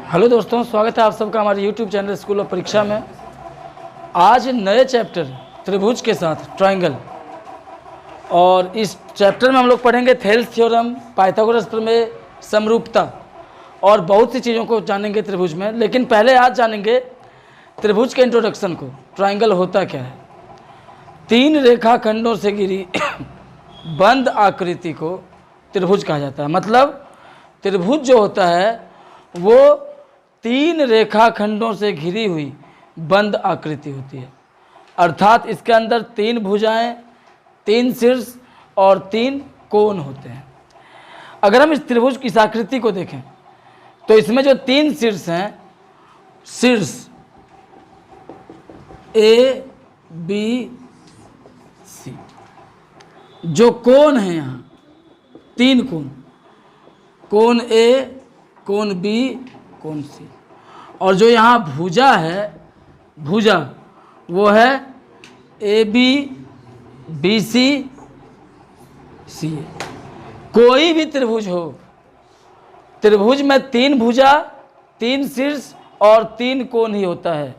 Hello दोस्तों, स्वागत है आप सबका हमारे यूट्यूब चैनल स्कूल ऑफ परीक्षा में। आज नए चैप्टर त्रिभुज के साथ ट्रायंगल, और इस चैप्टर में हम लोग पढ़ेंगे थेल्स थ्योरम, पाइथागोरस प्रमेय, समरूपता और बहुत सी चीज़ों को जानेंगे त्रिभुज में। लेकिन पहले आज जानेंगे त्रिभुज के इंट्रोडक्शन को। ट्रायंगल होता क्या है? तीन रेखाखंडों से घिरी बंद आकृति को त्रिभुज कहा जाता है। मतलब त्रिभुज जो होता है वो तीन रेखाखंडों से घिरी हुई बंद आकृति होती है। अर्थात इसके अंदर तीन भुजाएं, तीन शीर्ष और तीन कोण होते हैं। अगर हम इस त्रिभुज की इस आकृति को देखें तो इसमें जो तीन शीर्ष हैं, शीर्ष ए बी सी, जो कोण है यहाँ तीन कोण, कोण ए, कोण बी, कोण सी, और जो यहाँ भुजा है, भुजा वो है ए बी, बी सी, सी ए। कोई भी त्रिभुज हो, त्रिभुज में तीन भुजा, तीन शीर्ष और तीन कोण ही होता है।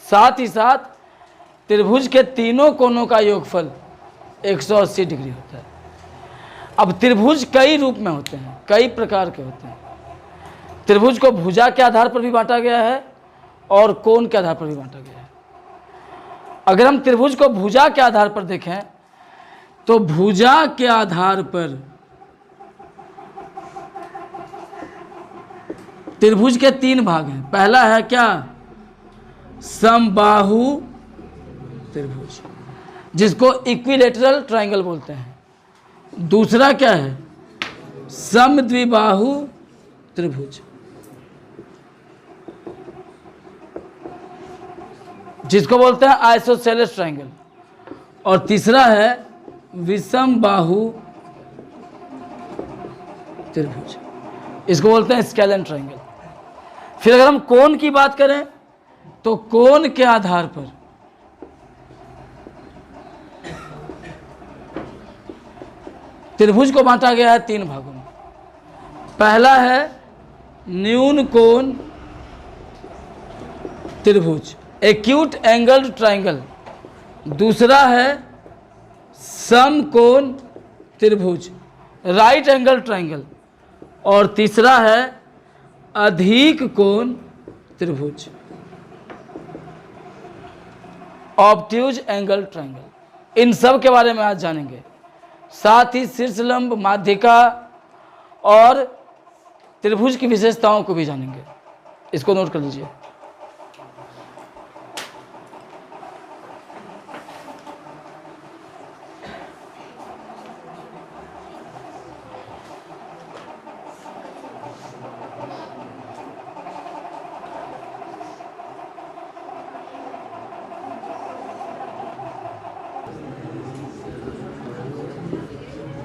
साथ ही साथ त्रिभुज के तीनों कोणों का योगफल 180 डिग्री होता है। अब त्रिभुज कई रूप में होते हैं, कई प्रकार के होते हैं। त्रिभुज को भुजा के आधार पर भी बांटा गया है और कोण के आधार पर भी बांटा गया है। अगर हम त्रिभुज को भुजा के आधार पर देखें तो भुजा के आधार पर त्रिभुज के तीन भाग हैं। पहला है क्या? समबाहु त्रिभुज, जिसको इक्विलेटरल ट्रायंगल बोलते हैं। दूसरा क्या है? समद्विबाहु त्रिभुज, जिसको बोलते हैं आइसोसेलेस ट्रायंगल। और तीसरा है विषम बाहु त्रिभुज, इसको बोलते हैं स्केलेन ट्रायंगल। फिर अगर हम कोण की बात करें तो कोण के आधार पर त्रिभुज को बांटा गया है तीन भागों में। पहला है न्यून कोण त्रिभुज, एक्यूट एंगल्ड ट्रायंगल। दूसरा है समकोण त्रिभुज, राइट एंगल ट्रायंगल। और तीसरा है अधिक कोण त्रिभुज, ऑब्ट्यूज एंगल ट्रायंगल। इन सब के बारे में आज जानेंगे। साथ ही शीर्ष लंब, माध्यिका और त्रिभुज की विशेषताओं को भी जानेंगे। इसको नोट कर लीजिए।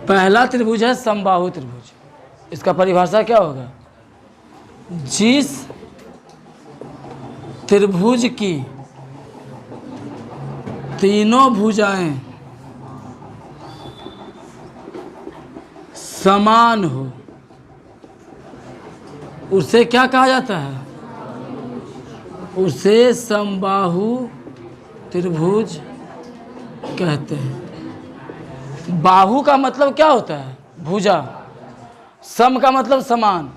पहला त्रिभुज है समबाहु त्रिभुज। इसका परिभाषा क्या होगा? जिस त्रिभुज की तीनों भुजाएं समान हो उसे क्या कहा जाता है? उसे समबाहु त्रिभुज कहते हैं। बाहु का मतलब क्या होता है? भुजा। सम का मतलब समान,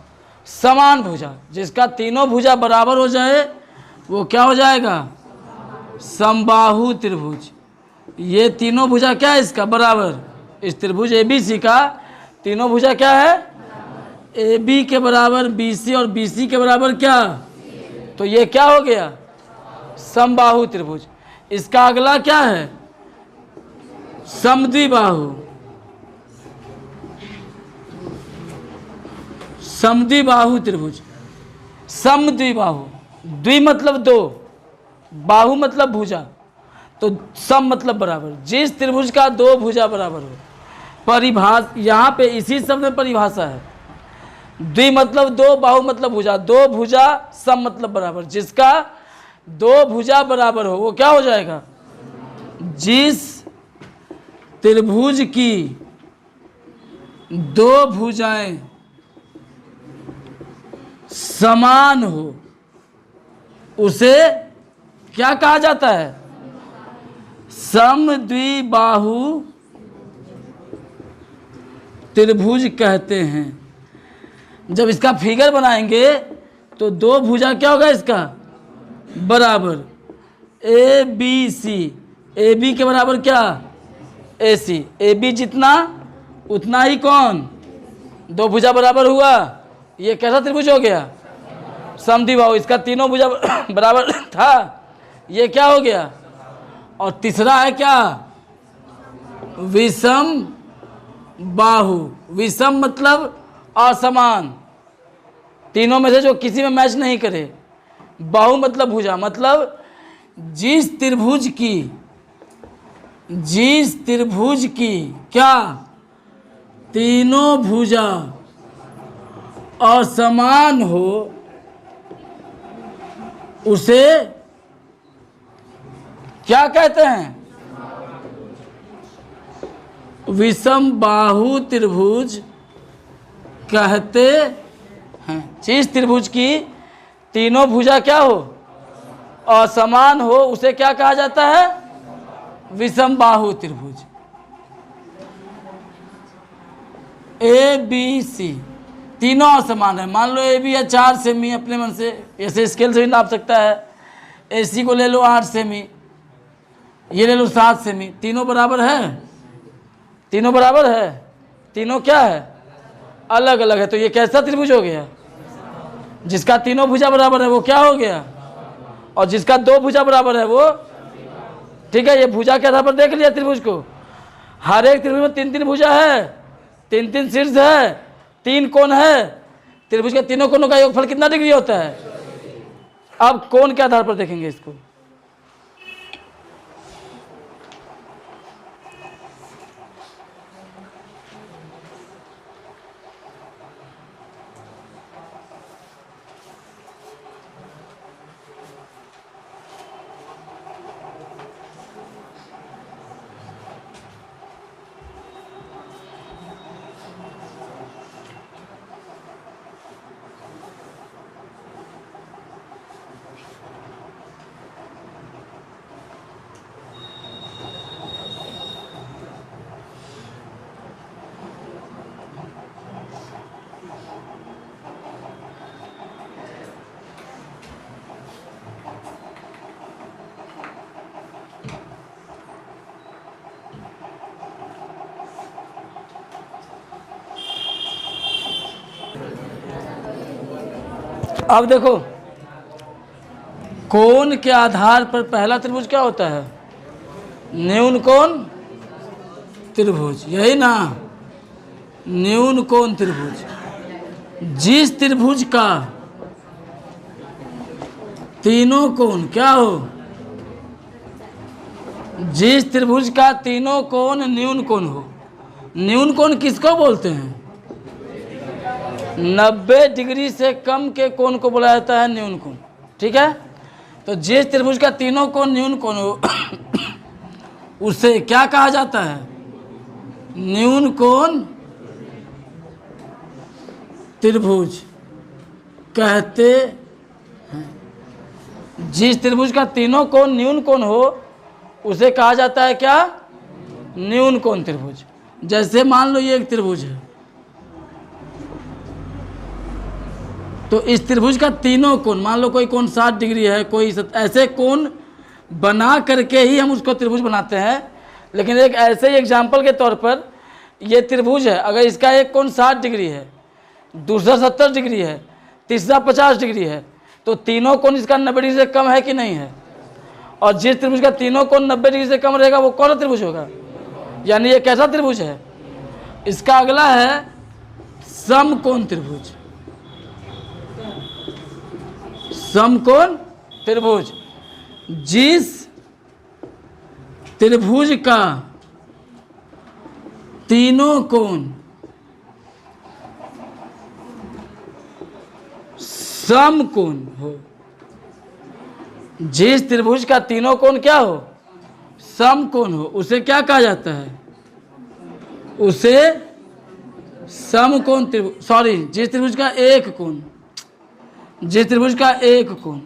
समान भुजा। जिसका तीनों भुजा बराबर हो जाए वो क्या हो जाएगा? समबाहु त्रिभुज। ये तीनों भुजा क्या है इसका? बराबर। इस त्रिभुज एबीसी का तीनों भुजा क्या है? AB के बराबर BC और BC के बराबर क्या? तो ये क्या हो गया? समबाहु त्रिभुज। इसका अगला क्या है? समद्विबाहु। समद्विबाहु त्रिभुज, समद्विबाहु। द्वि मतलब दो, बाहु मतलब भुजा, तो सम मतलब बराबर। जिस त्रिभुज का दो भुजा बराबर हो, परिभाषा यहाँ पे इसी शब्द में परिभाषा है। द्वि मतलब दो, बाहु मतलब भुजा। दो भुजा, सम मतलब बराबर। जिसका दो भुजा बराबर हो वो क्या हो जाएगा? जिस त्रिभुज की दो भुजाएं समान हो उसे क्या कहा जाता है? समद्विबाहु त्रिभुज कहते हैं। जब इसका फिगर बनाएंगे तो दो भुजा क्या होगा इसका? बराबर। A B C, A B के बराबर क्या? ए सी। ए बी जितना उतना ही कौन? दो भुजा बराबर हुआ। ये कैसा त्रिभुज हो गया? समद्विबाहु। इसका तीनों भुजा बराबर था, ये क्या हो गया? और तीसरा है क्या? विषम बाहु। विषम मतलब असमान, तीनों में से जो किसी में मैच नहीं करे। बाहु मतलब भुजा, मतलब जिस त्रिभुज की क्या तीनों भुजा असमान हो उसे क्या कहते हैं? विषम बाहु त्रिभुज कहते हैं। जिस त्रिभुज की तीनों भुजा क्या हो? असमान हो उसे क्या कहा जाता है? विषम बाहु त्रिभुज। ए बी सी तीनों असमान है। मान लो ए बी है 4 सेमी, अपने मन से ऐसे स्केल से भी नाप सकता है। ए सी को ले लो 8 सेमी, ये ले लो 7 सेमी। तीनों बराबर है? तीनों बराबर है? तीनों क्या है? अलग अलग है। तो ये कैसा त्रिभुज हो गया? जिसका तीनों भुजा बराबर है वो क्या हो गया? और जिसका दो भुजा बराबर है वो, ठीक है। ये भुजा के आधार पर देख लिया त्रिभुज को। हर एक त्रिभुज में 3-3 भुजा है, 3-3 शीर्ष है, 3 कोण है। त्रिभुज के तीनों कोणों का योगफल कितना डिग्री होता है? अब कोण के आधार पर देखेंगे इसको। अब देखो, कोण के आधार पर पहला त्रिभुज क्या होता है? न्यून कोण त्रिभुज, यही ना? न्यून कोण त्रिभुज। जिस त्रिभुज का तीनों कोण क्या हो? जिस त्रिभुज का तीनों कोण न्यून कोण हो। न्यून कोण किसको बोलते हैं? 90 डिग्री से कम के कोण को बोला जाता है न्यून कोण, ठीक है। तो जिस त्रिभुज का तीनों कोण न्यून कोण हो उसे क्या कहा जाता है? न्यून कोण त्रिभुज कहते हैं। जिस त्रिभुज का तीनों कोण न्यून कोण हो उसे कहा जाता है क्या? न्यून कोण त्रिभुज। जैसे मान लो ये एक त्रिभुज है, तो इस त्रिभुज का तीनों कोण, मान लो कोई कोण 60 डिग्री है, कोई ऐसे कोण बना करके ही हम उसको त्रिभुज बनाते हैं। लेकिन एक ऐसे ही एग्जाम्पल के तौर पर ये त्रिभुज है, अगर इसका एक कोण 60 डिग्री है, दूसरा 70 डिग्री है, तीसरा 50 डिग्री है, तो तीनों कोण इसका 90 डिग्री से कम है कि नहीं है? और जिस त्रिभुज का तीनों कोण 90 डिग्री से कम रहेगा वो कौन सा त्रिभुज होगा? यानी ये कैसा त्रिभुज है? इसका अगला है समकोण त्रिभुज। समकोण त्रिभुज, जिस त्रिभुज का तीनों कोण समकोण हो। जिस त्रिभुज का तीनों कोण क्या हो? समकोण हो, उसे क्या कहा जाता है? उसे समकोण त्रिभुज। सॉरी, जिस त्रिभुज का एक कोण, जिस त्रिभुज का एक कोण,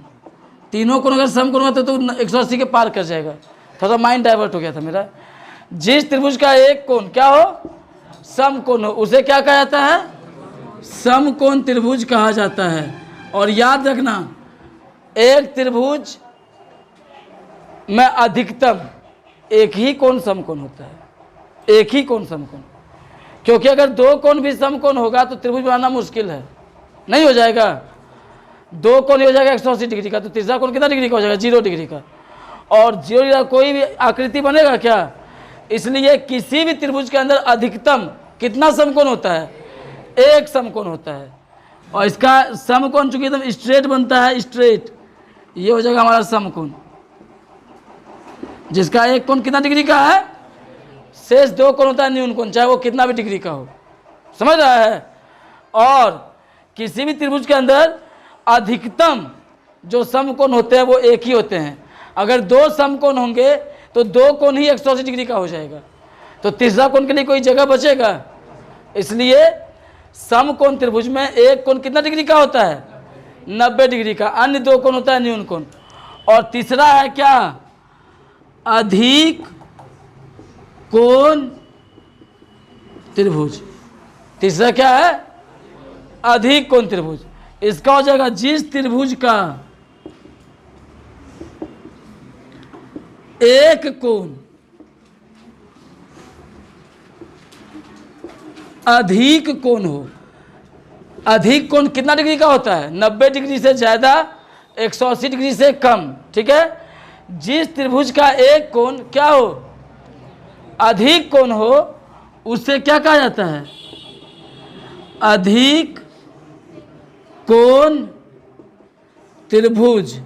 तीनों कोण अगर समकोण होता तो 180 के पार कर जाएगा। थोड़ा माइंड डाइवर्ट हो गया था मेरा। जिस त्रिभुज का एक कोण क्या हो, समकोण हो, उसे क्या कहा जाता है, समकोण त्रिभुज कहा जाता है। और याद रखना, एक त्रिभुज में अधिकतम एक ही कोण समकोण होता है, एक ही कोण समकोण। क्योंकि अगर दो कोण भी समकोण होगा तो त्रिभुज बनाना मुश्किल है, नहीं हो जाएगा। दो कोण हो जाएगा 180 डिग्री का, तो तीसरा कोण कितना डिग्री का हो जाएगा, 0 डिग्री का। और 0 डिग्री का कोई भी आकृति बनेगा क्या? इसलिए किसी भी त्रिभुज के अंदर अधिकतम कितना समकोण होता है, एक समकोण होता है। और इसका समकोण चूंकि एकदम स्ट्रेट बनता है, स्ट्रेट, ये हो जाएगा हमारा समकोण, जिसका एक कोण कितना डिग्री का है, शेष दो कोण होता है न्यून कोण, चाहे वो कितना भी डिग्री का हो। समझ रहा है? और किसी भी त्रिभुज के अंदर अधिकतम जो समकोण होते हैं वो एक ही होते हैं। अगर दो समकोण होंगे तो दो कोण ही 180 डिग्री का हो जाएगा, तो तीसरा कोण के लिए कोई जगह बचेगा। इसलिए समकोण त्रिभुज में एक कोण कितना डिग्री का होता है, 90 डिग्री का, अन्य दो कोण होता है न्यून कोण। और तीसरा है क्या, अधिक कोण त्रिभुज। तीसरा क्या है, अधिक कोण त्रिभुज। इसका हो जाएगा जिस त्रिभुज का एक कोण अधिक कोण हो। अधिक कोण कितना डिग्री का होता है, 90 डिग्री से ज़्यादा, 180 डिग्री से कम, ठीक है। जिस त्रिभुज का एक कोण क्या हो, अधिक कोण हो, उससे क्या कहा जाता है, अधिक कोण त्रिभुज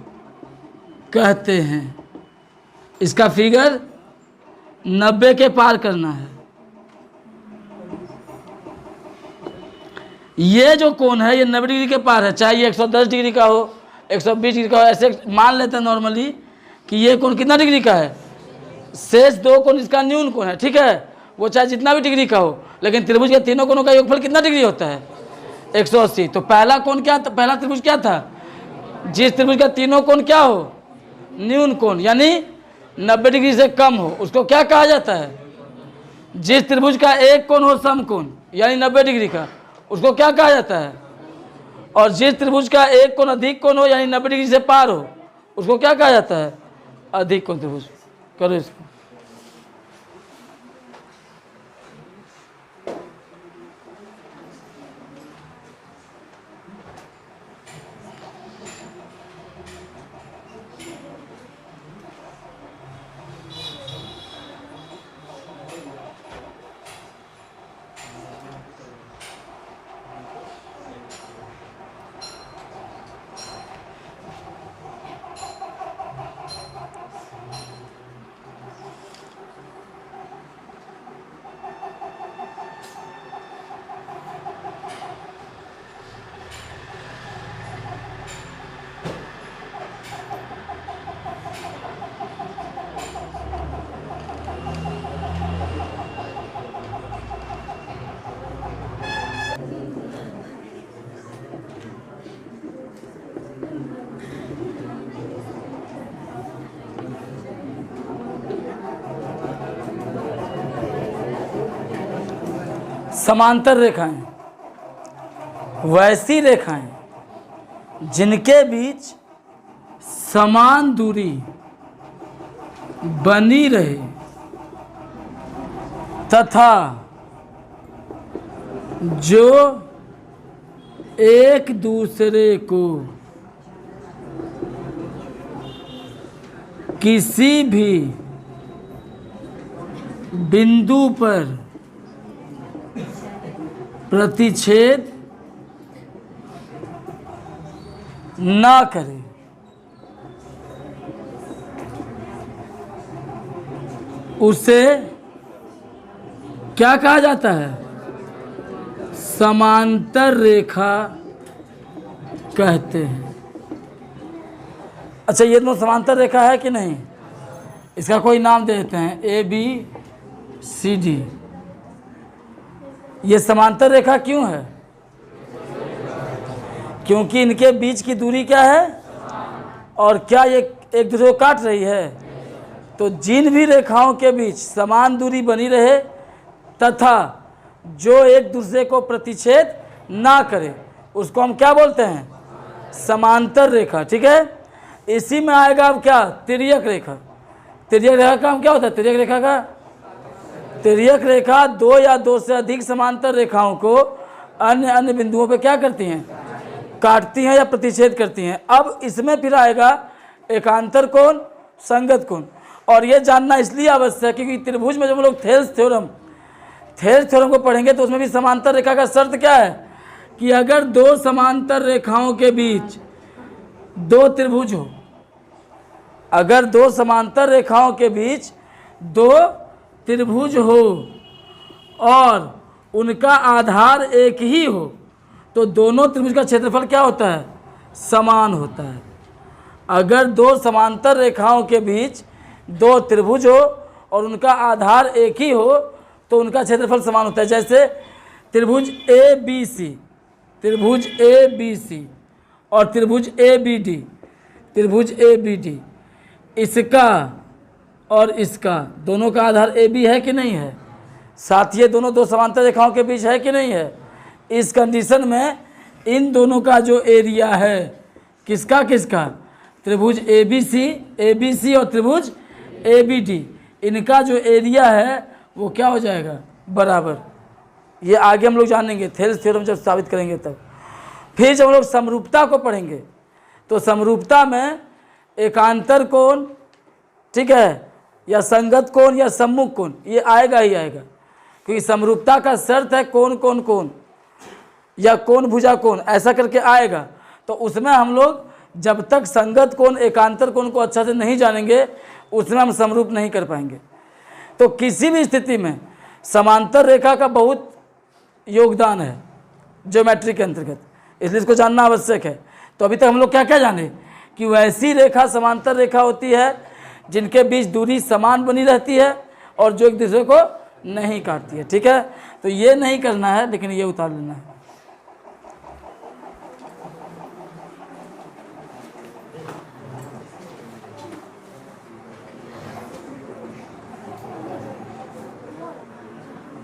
कहते हैं। इसका फिगर 90 के पार करना है। ये जो कोण है ये 90 डिग्री के पार है, चाहे ये 110 डिग्री का हो, 120 डिग्री का हो। ऐसे मान लेते हैं नॉर्मली कि ये कोण कितना डिग्री का है, शेष दो कोण इसका न्यून कोण है, ठीक है। वो चाहे जितना भी डिग्री का हो, लेकिन त्रिभुज के तीनों कोणों का योगफल कितना डिग्री होता है, 180। तो पहला कोण क्या था, पहला त्रिभुज क्या था, जिस त्रिभुज का तीनों कोण क्या हो, न्यून कोण, यानी 90 डिग्री से कम हो, उसको क्या कहा जाता है। जिस त्रिभुज का एक कोण हो समकोण, यानी 90 डिग्री का, उसको क्या कहा जाता है। और जिस त्रिभुज का एक कोण अधिक कोण हो, यानी 90 डिग्री से पार हो, उसको क्या कहा जाता है, अधिक कोण त्रिभुज। करो इसको। समांतर रेखाएं वैसी रेखाएं जिनके बीच समान दूरी बनी रहे तथा जो एक दूसरे को किसी भी बिंदु पर प्रतिच्छेद ना करे, उसे क्या कहा जाता है, समांतर रेखा कहते हैं। अच्छा, ये दोनों समांतर रेखा है कि नहीं, इसका कोई नाम देते हैं, ABCD। ये समांतर रेखा क्यों है, क्योंकि इनके बीच की दूरी क्या है, और क्या ये एक दूसरे को काट रही है। तो जिन भी रेखाओं के बीच समान दूरी बनी रहे तथा जो एक दूसरे को प्रतिच्छेद ना करे उसको हम क्या बोलते हैं, समांतर रेखा। ठीक है, इसी में आएगा अब क्या, तिर्यक रेखा। तिर्यक रेखा का हम क्या होता है, तिर्यक रेखा का, तिर्यक रेखा दो या दो से अधिक समांतर रेखाओं को अन्य अन्य बिंदुओं पे क्या करती हैं, काटती हैं या प्रतिच्छेद करती हैं। अब इसमें फिर आएगा एकांतर कोण, संगत कोण। और ये जानना इसलिए आवश्यक है क्योंकि त्रिभुज में जब हम लोग थेल्स थ्योरम को पढ़ेंगे तो उसमें भी समांतर रेखा का शर्त क्या है कि अगर दो समांतर रेखाओं के बीच दो त्रिभुज हो, अगर दो समांतर रेखाओं के बीच दो त्रिभुज हो और उनका आधार एक ही हो तो दोनों त्रिभुज का क्षेत्रफल क्या होता है, समान होता है। अगर दो समांतर रेखाओं के बीच दो त्रिभुज हो और उनका आधार एक ही हो तो उनका क्षेत्रफल समान होता है। जैसे त्रिभुज ए बी सी और त्रिभुज ए बी डी, इसका और इसका दोनों का आधार ए बी है कि नहीं है, साथ ये दोनों दो समांतर रेखाओं के बीच है कि नहीं है। इस कंडीशन में इन दोनों का जो एरिया है किसका किसका, त्रिभुज ए बी सी और त्रिभुज ए बी डी, इनका जो एरिया है वो क्या हो जाएगा, बराबर। ये आगे हम लोग जानेंगे, थेल्स थ्योरम जब साबित करेंगे तब। फिर जब हम लोग समरूपता को पढ़ेंगे तो समरूपता में एकांतर कोण, ठीक है, या संगत कोण या सम्मुख कोण, ये आएगा ही आएगा क्योंकि समरूपता का शर्त है कोण या कोण भुजा कोण, ऐसा करके आएगा। तो उसमें हम लोग जब तक संगत कोण एकांतर कोण को अच्छा से नहीं जानेंगे उसमें हम समरूप नहीं कर पाएंगे। तो किसी भी स्थिति में समांतर रेखा का बहुत योगदान है ज्योमेट्री के अंतर्गत, इसलिए इसको जानना आवश्यक है। तो अभी तक हम लोग क्या क्या जाने कि वैसी रेखा समांतर रेखा होती है जिनके बीच दूरी समान बनी रहती है और जो एक दूसरे को नहीं काटती है। ठीक है, तो ये नहीं करना है लेकिन ये उतार लेना है।